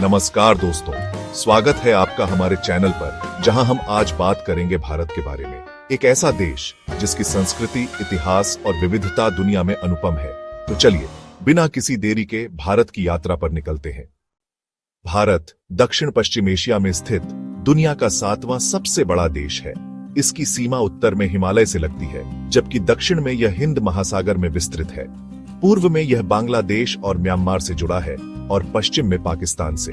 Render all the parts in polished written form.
नमस्कार दोस्तों, स्वागत है आपका हमारे चैनल पर, जहां हम आज बात करेंगे भारत के बारे में। एक ऐसा देश जिसकी संस्कृति, इतिहास और विविधता दुनिया में अनुपम है। तो चलिए बिना किसी देरी के भारत की यात्रा पर निकलते हैं। भारत दक्षिण पश्चिम एशिया में स्थित दुनिया का 7वां सबसे बड़ा देश है। इसकी सीमा उत्तर में हिमालय से लगती है, जबकि दक्षिण में यह हिंद महासागर में विस्तृत है। पूर्व में यह बांग्लादेश और म्यांमार से जुड़ा है और पश्चिम में पाकिस्तान से।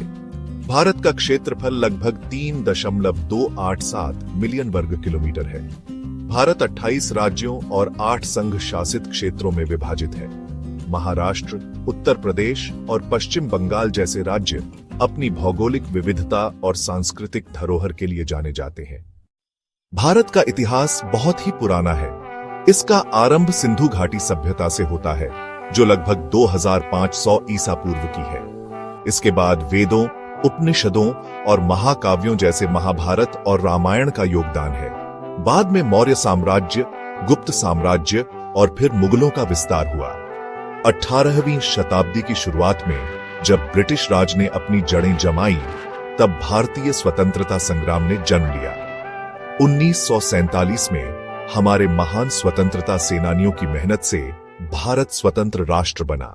भारत का क्षेत्रफल लगभग 3.287 मिलियन वर्ग किलोमीटर है। भारत 28 राज्यों और 8 संघ शासित क्षेत्रों में विभाजित है। महाराष्ट्र, उत्तर प्रदेश और पश्चिम बंगाल जैसे राज्य अपनी भौगोलिक विविधता और सांस्कृतिक धरोहर के लिए जाने जाते हैं। भारत का इतिहास बहुत ही पुराना है। इसका आरंभ सिंधु घाटी सभ्यता से होता है, जो लगभग 2500 ईसा पूर्व की है। इसके बाद वेदों, उपनिषदों और महाकाव्यों जैसे महाभारत और रामायण का योगदान है। बाद में मौर्य साम्राज्य, गुप्त साम्राज्य और फिर मुगलों का विस्तार हुआ। 18वीं शताब्दी की शुरुआत में जब ब्रिटिश राज ने अपनी जड़ें जमाई, तब भारतीय स्वतंत्रता संग्राम ने जन्म लिया। 1947 में हमारे महान स्वतंत्रता सेनानियों की मेहनत से भारत स्वतंत्र राष्ट्र बना।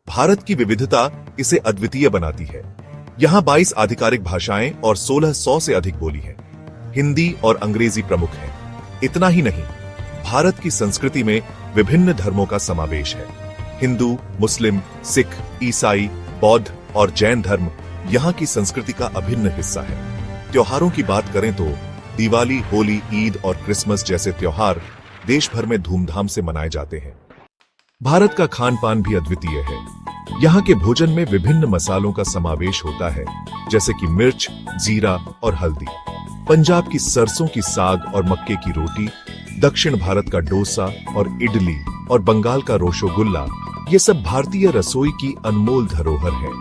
भारत की विविधता इसे अद्वितीय बनाती है। यहाँ 22 आधिकारिक भाषाएं और 1600 से अधिक बोली हैं। हिंदी और अंग्रेजी प्रमुख हैं। इतना ही नहीं, भारत की संस्कृति में विभिन्न धर्मों का समावेश है। हिंदू, मुस्लिम, सिख, ईसाई, बौद्ध और जैन धर्म यहाँ की संस्कृति का अभिन्न हिस्सा है। त्योहारों की बात करें तो दिवाली, होली, ईद और क्रिसमस जैसे त्योहार देश भर में धूमधाम से मनाए जाते हैं। भारत का खान पान भी अद्वितीय है। यहाँ के भोजन में विभिन्न मसालों का समावेश होता है, जैसे कि मिर्च, जीरा और हल्दी। पंजाब की सरसों की साग और मक्के की रोटी, दक्षिण भारत का डोसा और इडली और बंगाल का रोशोगुल्ला, ये सब भारतीय रसोई की अनमोल धरोहर है।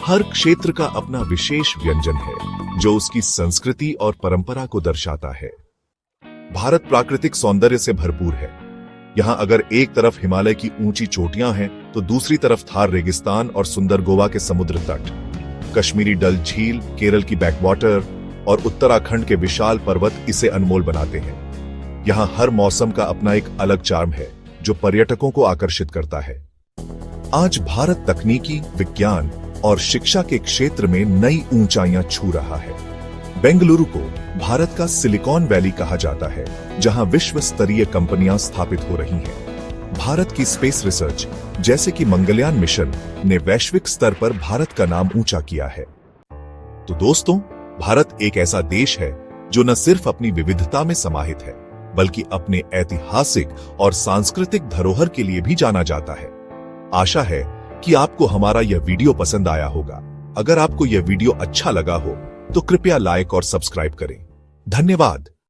हर क्षेत्र का अपना विशेष व्यंजन है, जो उसकी संस्कृति और परंपरा को दर्शाता है। भारत प्राकृतिक सौंदर्य से भरपूर है। यहाँ अगर एक तरफ हिमालय की ऊंची चोटियां हैं, तो दूसरी तरफ थार रेगिस्तान और सुंदर गोवा के समुद्र तट, कश्मीरी डल झील, केरल की बैकवाटर और उत्तराखंड के विशाल पर्वत इसे अनमोल बनाते हैं। यहाँ हर मौसम का अपना एक अलग चार्म है, जो पर्यटकों को आकर्षित करता है। आज भारत तकनीकी, विज्ञान और शिक्षा के क्षेत्र में नई ऊंचाइयां छू रहा है। बेंगलुरु को भारत का सिलिकॉन वैली कहा जाता है, जहां विश्व स्तरीय कंपनियां स्थापित हो रही हैं। भारत की स्पेस रिसर्च, जैसे कि मंगलयान मिशन, ने वैश्विक स्तर पर भारत का नाम ऊंचा किया है। तो दोस्तों, भारत एक ऐसा देश है जो न सिर्फ अपनी विविधता में समाहित है, बल्कि अपने ऐतिहासिक और सांस्कृतिक धरोहर के लिए भी जाना जाता है। आशा है कि आपको हमारा यह वीडियो पसंद आया होगा। अगर आपको यह वीडियो अच्छा लगा हो, तो कृपया लाइक और सब्सक्राइब करें। धन्यवाद।